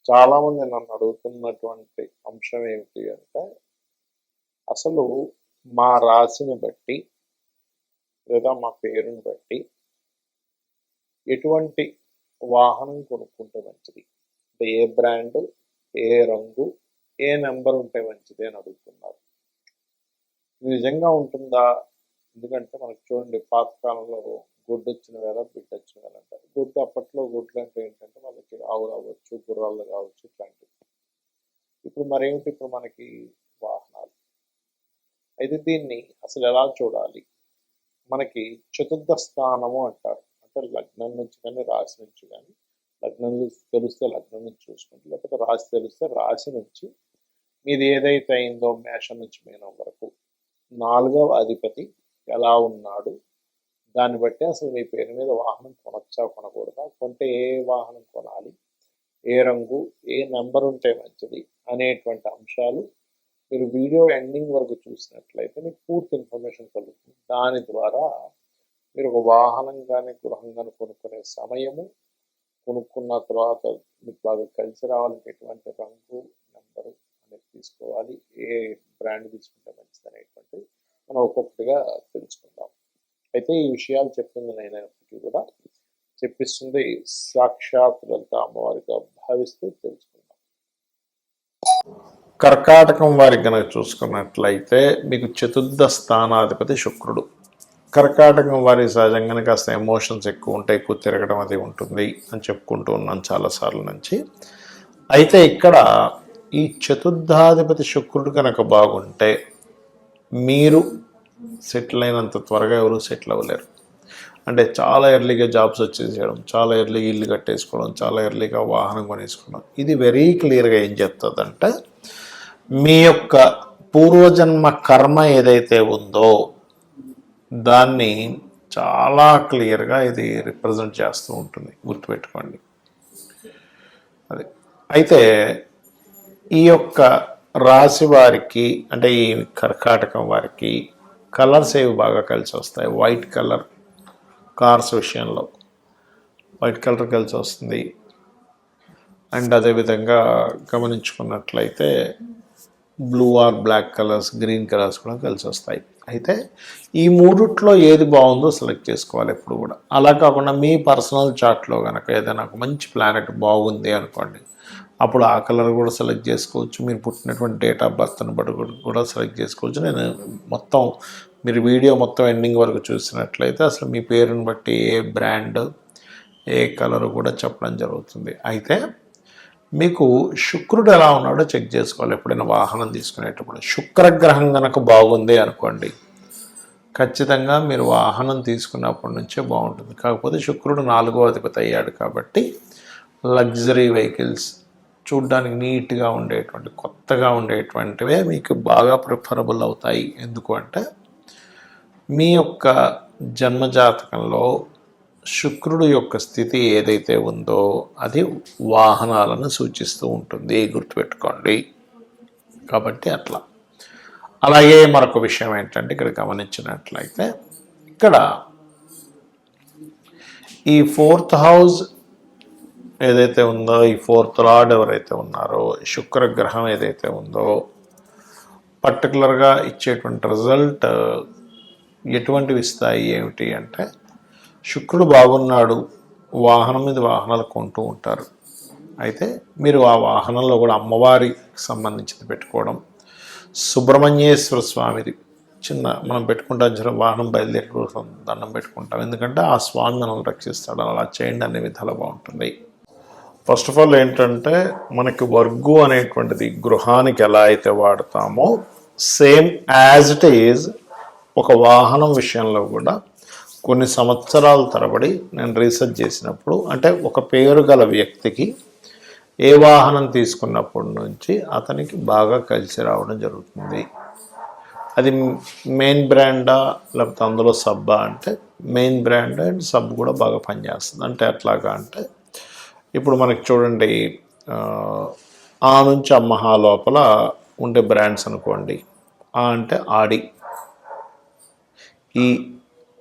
చాలామంది నన్ను అడుగుతున్నటువంటి అంశం ఏమిటి అంటే, అసలు మా రాశిని బట్టి లేదా మా పేరుని బట్టి ఎటువంటి వాహనం కొనుక్కుంటే మంచిది? అంటే ఏ బ్రాండ్, ఏ రంగు, ఏ నెంబర్ ఉంటే మంచిది అని అడుగుతున్నారు. ఇది నిజంగా ఉంటుందా? ఎందుకంటే మనకు చూడండి, పాతకాలంలో గొడ్డు వచ్చిన వేళ బిడ్డ వచ్చిన వేళ అంటారు. గొడ్డు అప్పట్లో గొడ్లు అంటే ఏంటంటే వాళ్ళకి ఆవులు అవ్వచ్చు, గుర్రాలు కావచ్చు, ఇట్లాంటివి. ఇప్పుడు మరేమిటి, ఇప్పుడు మనకి వాహనాలు. అయితే దీన్ని అసలు ఎలా చూడాలి? మనకి చతుర్థ స్థానము అంటారు. అంటే లగ్నం నుంచి కానీ రాశి నుంచి కానీ, లగ్నం తెలిస్తే లగ్నం నుంచి చూసుకుంటే, లేకపోతే రాశి తెలిస్తే రాశి నుంచి మీది ఏదైతే అయిందో మేషం నుంచి మీనం వరకు 4వ అధిపతి ఎలా ఉన్నాడు, దాన్ని బట్టి అసలు మీ పేరు మీద వాహనం కొనొచ్చా కొనకూడదా, కొంటే ఏ వాహనం కొనాలి, ఏ రంగు, ఏ నెంబర్ ఉంటే మంచిది అనేటువంటి అంశాలు మీరు వీడియో ఎండింగ్ వరకు చూసినట్లయితే మీకు పూర్తి ఇన్ఫర్మేషన్ కలుగుతుంది. దాని ద్వారా మీరు ఒక వాహనం కానీ గృహం కానీ కొనుక్కునే సమయము, కొనుక్కున్న తర్వాత మీకు బాగా కలిసి రావాలంటే ఎటువంటి రంగు, నెంబరు అనేది తీసుకోవాలి, ఏ బ్రాండ్ తీసుకుంటే మంచిది అనేటువంటిది మనం ఒక్కొక్కటిగా తెలుసుకుందాం. అయితే ఈ విషయాలు చెప్తుంది నేనైనప్పటికీ కూడా చెప్పిస్తుంది సాక్షాత్ లలిత అమ్మవారిగా భావిస్తూ తెలుసుకుందాం. కర్కాటకం వారికి కనుక చూసుకున్నట్లయితే మీకు చతుర్థ స్థానాధిపతి శుక్రుడు. కర్కాటకం వారి సహజంగానే కాస్త ఎమోషన్స్ ఎక్కువ ఉంటాయి, ఎక్కువ తిరగడం అది ఉంటుంది అని చెప్పుకుంటూ ఉన్నాను చాలాసార్లు నుంచి. అయితే ఇక్కడ ఈ చతుర్థాధిపతి శుక్రుడు కనుక బాగుంటే మీరు సెటిల్ అయినంత త్వరగా ఎవరు సెటిల్ అవ్వలేరు. అంటే చాలా ఎర్లీగా జాబ్స్ వచ్చేసేయడం, చాలా ఎర్లీగా ఇల్లు కట్టేసుకోవడం, చాలా ఎర్లీగా వాహనం కొనేసుకోవడం, ఇది వెరీ క్లియర్గా ఏం చెప్తుందంటే మీ యొక్క పూర్వజన్మ కర్మ ఏదైతే ఉందో దాన్ని చాలా క్లియర్గా ఇది రిప్రజెంట్ చేస్తూ ఉంటుంది, గుర్తుపెట్టుకోండి. అది అయితే ఈ యొక్క రాశి వారికి, అంటే ఈ కర్కాటకం వారికి కలర్స్ ఏవి బాగా కలిసి వస్తాయి? వైట్ కలర్, కార్స్ విషయంలో వైట్ కలర్ కలిసి వస్తుంది. అండ్ అదేవిధంగా గమనించుకున్నట్లయితే blue or black colours, green colours కూడా కలిసి వస్తాయి. అయితే ఈ మూడిట్లో ఏది బాగుందో సెలెక్ట్ చేసుకోవాలి ఎప్పుడు కూడా. అలా కాకుండా మీ పర్సనల్ చార్ట్లో కనుక ఏదైనా ఒక మంచి ప్లానెట్ బాగుంది అనుకోండి, అప్పుడు ఆ కలర్ కూడా సెలెక్ట్ చేసుకోవచ్చు. మీరు పుట్టినటువంటి డేట్ ఆఫ్ బర్త్ని బట్టి కూడా సెలెక్ట్ చేసుకోవచ్చు. నేను మొత్తం మీరు వీడియో మొత్తం ఎండింగ్ వరకు చూసినట్లయితే అసలు మీ పేరుని బట్టి ఏ బ్రాండ్, ఏ కలర్ కూడా చెప్పడం జరుగుతుంది. అయితే మీకు శుక్రుడు ఎలా ఉన్నాడో చెక్ చేసుకోవాలి ఎప్పుడైనా వాహనం తీసుకునేటప్పుడు. శుక్రగ్రహం కనుక బాగుంది అనుకోండి, ఖచ్చితంగా మీరు వాహనం తీసుకున్నప్పటి నుంచే బాగుంటుంది. కాకపోతే శుక్రుడు 4వ అధిపతి అయ్యాడు కాబట్టి లగ్జరీ వెహికల్స్, చూడ్డానికి నీట్గా ఉండేటువంటి, కొత్తగా ఉండేటువంటివే మీకు బాగా ప్రిఫరబుల్ అవుతాయి. ఎందుకు అంటే మీ యొక్క జన్మజాతకంలో శుక్రుడు యొక్క స్థితి ఏదైతే ఉందో అది వాహనాలను సూచిస్తూ ఉంటుంది, గుర్తుపెట్టుకోండి. కాబట్టి అట్లా. అలాగే మరొక విషయం ఏంటంటే ఇక్కడ గమనించినట్లయితే ఇక్కడ ఈ 4th హౌస్ ఏదైతే ఉందో, ఈ 4th లార్డ్ ఎవరైతే ఉన్నారో, శుక్రగ్రహం ఏదైతే ఉందో పర్టికులర్గా ఇచ్చేటువంటి రిజల్ట్ ఎటువంటివి ఇస్తాయి ఏమిటి అంటే, శుక్రుడు బాగున్నాడు, వాహనం మీద వాహనాలు కొంటూ ఉంటారు. అయితే మీరు ఆ వాహనంలో కూడా అమ్మవారికి సంబంధించింది పెట్టుకోవడం, సుబ్రహ్మణ్యేశ్వర స్వామిది చిన్న మనం పెట్టుకుంటాం, వాహనం బయలుదేరి దండం పెట్టుకుంటాం, ఎందుకంటే ఆ స్వామి మనల్ని రక్షిస్తాడు. అలా చేయండి, అనే విధాలు బాగుంటుంది. ఫస్ట్ ఆఫ్ ఆల్ ఏంటంటే మనకి వర్గు అనేటువంటిది గృహానికి ఎలా అయితే వాడతామో సేమ్ యాజ్ ఇట్ ఈజ్ ఒక వాహనం విషయంలో కూడా కొన్ని సంవత్సరాల తరబడి నేను రీసెర్చ్ చేసినప్పుడు, అంటే ఒక పేరు గల వ్యక్తికి ఏ వాహనం తీసుకున్నప్పటి నుంచి అతనికి బాగా కలిసి రావడం జరుగుతుంది. అది మెయిన్ బ్రాండా లేకపోతే అందులో సబ్బా అంటే మెయిన్ బ్రాండ్ అండ్ సబ్ కూడా బాగా పనిచేస్తుంది. అంటే ఎట్లాగా అంటే ఇప్పుడు మనకి చూడండి, ఆ నుంచి అమ్మహా లోపల ఉండే బ్రాండ్స్ అనుకోండి, ఆ అంటే ఆడి, ఈ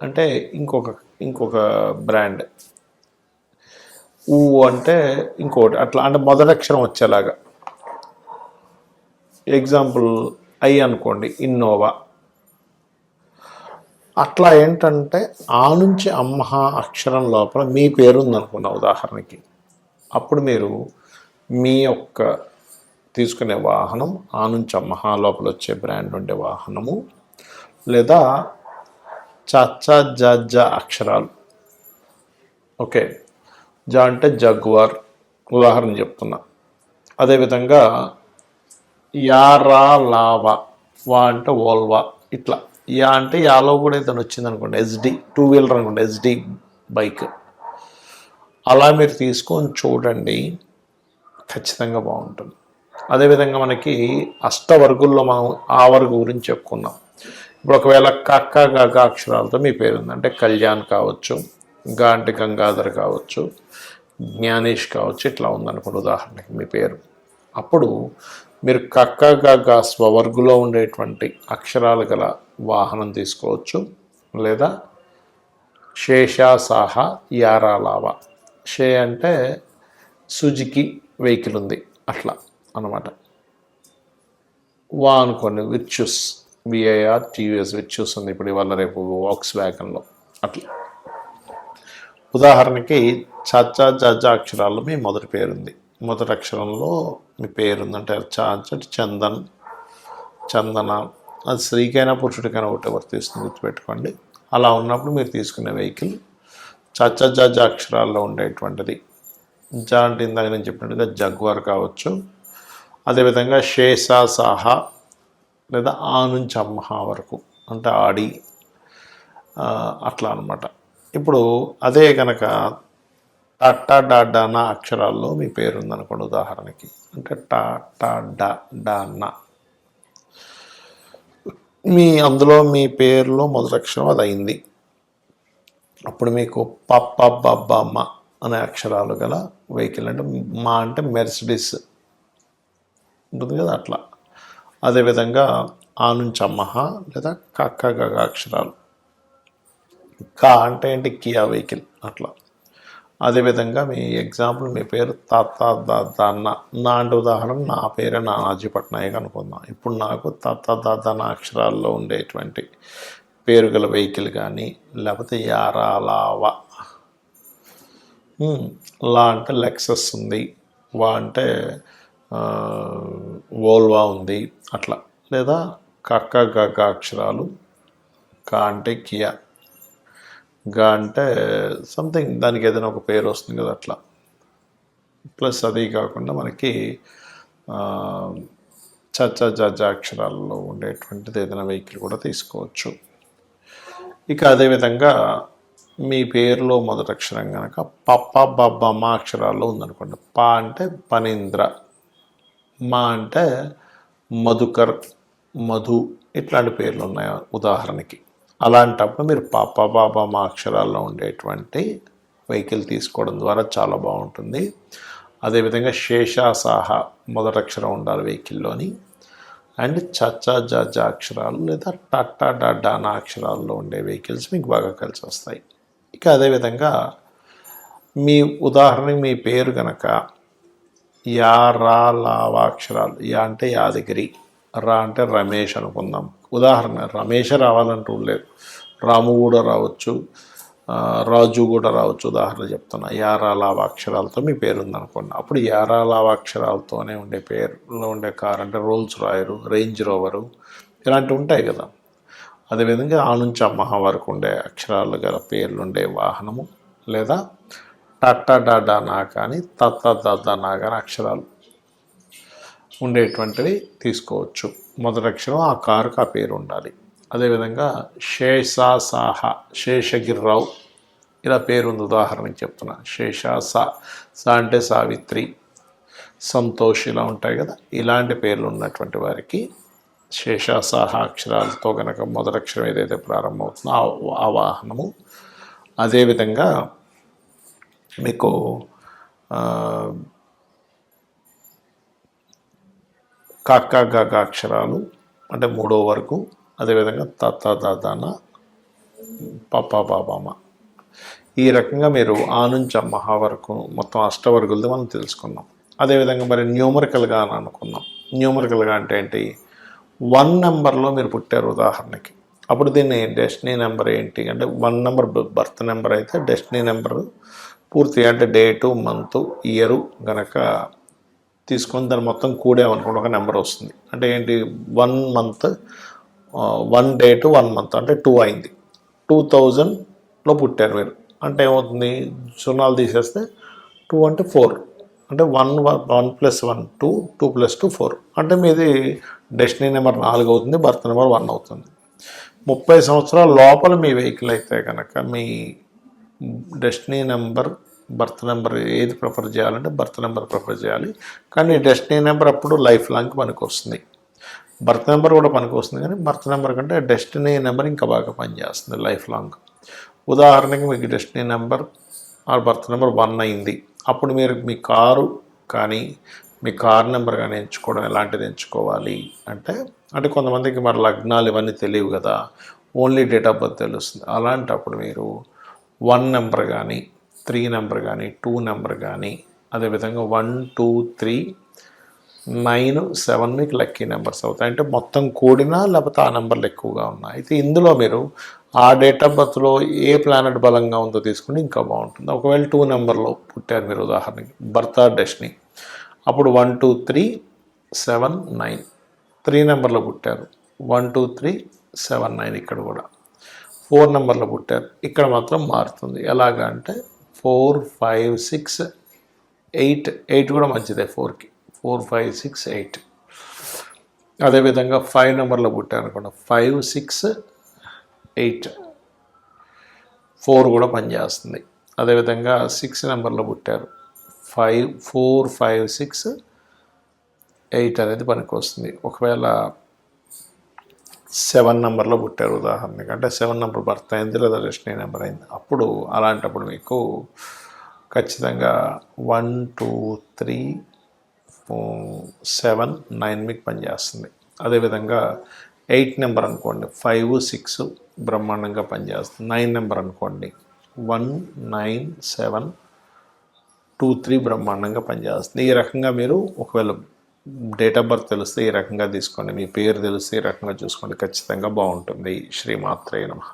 అంటే ఇంకొక బ్రాండ్, ఊ అంటే ఇంకోటి అట్లా, అంటే మొదటి అక్షరం వచ్చేలాగా. ఎగ్జాంపుల్ ఐ అనుకోండి, ఇన్నోవా. అట్లా ఏంటంటే ఆ నుంచి అమ్మహ అక్షరం లోపల మీ పేరు ఉందనుకున్న ఉదాహరణకి, అప్పుడు మీరు మీ యొక్క తీసుకునే వాహనం ఆ నుంచి అమ్మహ లోపల వచ్చే బ్రాండ్ ఉండే వాహనము, లేదా చచ్చ జ అక్షరాలు. ఓకే, జ అంటే జగ్వార్ ఉదాహరణ చెప్తున్నా. అదేవిధంగా యారా లావా, వా అంటే ఓల్వా. ఇట్లా యా అంటే యాలో కూడా ఏదైనా వచ్చింది అనుకోండి, ఎస్డి టూ వీలర్ అనుకోండి, ఎస్డి బైక్. అలా మీరు తీసుకొని చూడండి, ఖచ్చితంగా బాగుంటుంది. అదేవిధంగా మనకి అష్టవర్గుల్లో మనం ఆ వర్గు గురించి చెప్పుకున్నాం. ఇప్పుడు ఒకవేళ కక్క గగ అక్షరాలతో మీ పేరు ఉంది అంటే కళ్యాణ్ కావచ్చు, గా అంటే గంగాధర్ కావచ్చు, జ్ఞానేష్ కావచ్చు, ఇట్లా ఉందనుకోండి ఉదాహరణకి మీ పేరు. అప్పుడు మీరు కక్క గగ స్వవర్గులో ఉండేటువంటి అక్షరాలు గల వాహనం తీసుకోవచ్చు, లేదా శేషా సాహా యారాలావా. షే అంటే సుజుకి వెహికల్ ఉంది అట్లా అన్నమాట. వా అనుకోండి, విర్చ్యూస్, విఐఆర్ టీవీఎస్ విర్చ్యూస్ ఉంది ఇప్పుడు ఇవాళ రేపు వాక్స్ వ్యాగన్లో. అట్లా ఉదాహరణకి చచ్చా జజ అక్షరాల్లో మీ మొదటి పేరుంది, మొదటి అక్షరంలో మీ పేరుందంటే అంటే చందన్, చందన. అది స్త్రీకైనా పురుషుడికైనా ఒకటి వర్తిస్తుంది, గుర్తుపెట్టుకోండి. అలా ఉన్నప్పుడు మీరు తీసుకునే వెహికల్ చచ్చ జజ అక్షరాల్లో ఉండేటువంటిది. జ అంటే ఇందాక నేను చెప్పినట్టుగా జగ్వార్ కావచ్చు. అదేవిధంగా షేషా సాహా, లేదా ఆ నుంచి అమ్మహ వరకు అంటే ఆడి, అట్లా అనమాట. ఇప్పుడు అదే కనుక టా డా అక్షరాల్లో మీ పేరు ఉందనుకోండి ఉదాహరణకి, అంటే టా డా నా, మీ అందులో మీ పేరులో మొదటి అక్షరం అది అయింది. అప్పుడు మీకు పప్ప బబ్బ మ అనే అక్షరాలు గల వెహికల్, అంటే మా అంటే మెర్సిడీస్ ఉంటుంది కదా అట్లా. అదేవిధంగా ఆ నుంచి అమ్మహ, లేదా కక్క గగ అక్షరాలు. కా అంటే ఏంటి, కియా వెహికల్ అట్లా. అదేవిధంగా మీ ఎగ్జాంపుల్ మీ పేరు తాత దాన్న, నా అంటే ఉదాహరణ నా పేరే నానాజీ పట్నాయక్ అనుకుందాం. ఇప్పుడు నాకు తాత దాదన్న అక్షరాల్లో ఉండేటువంటి పేరు గల వెహికల్ కానీ, లేకపోతే యారాలావా. లా అంటే లెక్సస్ ఉంది, వా అంటే వోల్వా ఉంది అట్లా. లేదా కక్క గగ అక్షరాలు, కా అంటే కియా, గా అంటే సంథింగ్ దానికి ఏదైనా ఒక పేరు వస్తుంది కదా అట్లా. ప్లస్ అది కాకుండా మనకి చచ్చ జజ అక్షరాల్లో ఉండేటువంటిది ఏదైనా వెహికల్ కూడా తీసుకోవచ్చు. ఇక అదేవిధంగా మీ పేరులో మొదటి అక్షరం కనుక పప్ప బబ్బ మా అక్షరాల్లో ఉందనుకోండి. పా అంటే పనీంద్ర, మా అంటే మధుకర్, మధు, ఇట్లాంటి పేర్లు ఉన్నాయి ఉదాహరణకి. అలాంటప్పుడు మీరు పాప బాబా మా అక్షరాల్లో ఉండేటువంటి వెహికల్ తీసుకోవడం ద్వారా చాలా బాగుంటుంది. అదేవిధంగా శేషాసాహ మొదటి అక్షరం ఉండాలి వెహికల్లోని, అండ్ చచ్చా జజ అక్షరాలు లేదా టట్టా డడ్డానా అక్షరాల్లో ఉండే వెహికల్స్ మీకు బాగా కలిసి వస్తాయి. ఇక అదేవిధంగా మీ ఉదాహరణకి మీ పేరు కనుక యా రా లావా అక్షరాలు, యా అంటే యాదగిరి, రా అంటే రమేష్ అనుకుందాం. ఉదాహరణ రమేష్ రావాలంటూ లేదు, రాము కూడా రావచ్చు, రాజు కూడా రావచ్చు. ఉదాహరణ చెప్తున్నా, యారా లావా అక్షరాలతో మీ పేరు ఉందనుకోండి. అప్పుడు యారా లావా అక్షరాలతోనే ఉండే పేరులో ఉండే కార్ అంటే రోల్స్ రాయరు, రేంజ్ రోవరు, ఇలాంటివి ఉంటాయి కదా. అదేవిధంగా ఆ నుంచి అమ్మహ వరకు ఉండే అక్షరాలు గల పేర్లు ఉండే వాహనము, లేదా టట్టా డాడా నా కానీ తత్త దద్ద నా కానీ అక్షరాలు ఉండేటువంటివి తీసుకోవచ్చు. మొదటి అక్షరం ఆ కారుకు ఆ పేరు ఉండాలి. అదేవిధంగా శేషా సాహ, శేషగిరిరావు ఇలా పేరుంది ఉదాహరణకి చెప్తున్నా. శేషా సా అంటే సావిత్రి, సంతోష్ ఇలా ఉంటాయి కదా. ఇలాంటి పేర్లు ఉన్నటువంటి వారికి శేషాసాహ అక్షరాలతో కనుక మొదటి అక్షరం ఏదైతే ప్రారంభమవుతుందో ఆ వాహనము. అదేవిధంగా మీకు కక్క గగ అక్షరాలు అంటే మూడో వరకు, అదేవిధంగా తత్త దాదాన పప్ప బాబామ, ఈ రకంగా మీరు ఆ నుంచి అమ్మహా వరకు మొత్తం అష్టవర్గులది మనం తెలుసుకున్నాం. అదేవిధంగా మరి న్యూమరికల్గా అని అనుకున్నాం. న్యూమరికల్గా అంటే ఏంటి? 1 నెంబర్లో మీరు పుట్టారు ఉదాహరణకి, అప్పుడు దీన్ని డెస్టినీ నెంబర్ ఏంటి అంటే 1 నెంబర్ బర్త్ నెంబర్ అయితే డెస్టినీ నెంబర్ పూర్తి అంటే డేటు, మంత్, ఇయరు గనక తీసుకొని దాన్ని మొత్తం కూడామనుకోండి ఒక నెంబర్ వస్తుంది. అంటే ఏంటి? 1 మంత్ 1 డేటు 1 మంత్ అంటే 2 అయింది. 2000లో పుట్టారు మీరు అంటే ఏమవుతుంది? సున్నాలు తీసేస్తే 2 అంటే 4 అంటే 1 + 1 2 2 + 2 4 అంటే మీది డెస్టినీ నెంబర్ 4 అవుతుంది, బర్త్ నెంబర్ 1 అవుతుంది. 30 సంవత్సరాల లోపల మీ వెహికల్ అయితే కనుక మీ డెస్టినీ నెంబర్ బర్త్ నెంబర్ ఏది ప్రిఫర్ చేయాలంటే బర్త్ నెంబర్ ప్రిఫర్ చేయాలి. కానీ డెస్టినీ నెంబర్ అప్పుడు లైఫ్ లాంగ్ పనికి వస్తుంది. బర్త్ నెంబర్ కూడా పనికి వస్తుంది, కానీ బర్త్ నెంబర్ కంటే డెస్టినీ నెంబర్ ఇంకా బాగా పనిచేస్తుంది లైఫ్ లాంగ్. ఉదాహరణకి మీకు destiny number are birth number 1 అయింది, అప్పుడు మీరు మీ కారు కానీ మీ కార్ నెంబర్ కానీ ఎంచుకోవడం ఎలాంటిది ఎంచుకోవాలి అంటే కొంతమందికి మరి లగ్నాలు ఇవన్నీ తెలియవు కదా, ఓన్లీ డేట్ ఆఫ్ బర్త్ తెలుస్తుంది. అలాంటప్పుడు మీరు 1 నెంబర్ కానీ 3 నెంబర్ కానీ 2 నెంబర్ కానీ అదేవిధంగా 1 2 3 9 7 మీకు లక్కీ నెంబర్స్ అవుతాయి. అంటే మొత్తం కూడినా లేకపోతే ఆ నెంబర్లు ఎక్కువగా ఉన్నాయి. అయితే ఇందులో మీరు ఆ డేట్ ఆఫ్ బర్త్లో ఏ ప్లానెట్ బలంగా ఉందో తీసుకుంటే ఇంకా బాగుంటుంది. ఒకవేళ 2 నెంబర్లో పుట్టారు మీరు ఉదాహరణకి బర్త్ ఆర్ డెస్టినీ, అప్పుడు 1 2 3 7 9. 3 నెంబర్లో పుట్టారు 1 2 3 7 9. ఇక్కడ కూడా 4 నెంబర్లో పుట్టారు, ఇక్కడ మాత్రం మారుతుంది. ఎలాగా అంటే 4 5 6 8 8 కూడా మంచిదే 4కి 4 5 6 8. అదేవిధంగా 5 నెంబర్లో పుట్టారు అనుకోండి 5 6 8 4 కూడా పనిచేస్తుంది. అదేవిధంగా 6 నెంబర్లో పుట్టారు 5 4 5 6 8 అనేది పనికి వస్తుంది. ఒకవేళ 7 నెంబర్లో పుట్టారు ఉదాహరణకి అంటే 7 నెంబర్ బర్త్ అయింది లేదా డెస్టినీ నెంబర్ అయింది, అప్పుడు అలాంటప్పుడు మీకు ఖచ్చితంగా 1 2 3 7 9 మీకు పనిచేస్తుంది. అదేవిధంగా 8 నెంబర్ అనుకోండి 5 6 బ్రహ్మాండంగా పనిచేస్తుంది. 9 నెంబర్ అనుకోండి 1 9 7 2 3 బ్రహ్మాండంగా పనిచేస్తుంది. ఈ రకంగా మీరు ఒకవేళ డేట్ ఆఫ్ బర్త్ తెలిస్తే ఈ రకంగా తీసుకోండి, మీ పేరు తెలిస్తే ఈ రకంగా చూసుకోండి, ఖచ్చితంగా బాగుంటుంది. శ్రీమాత్రే నమః.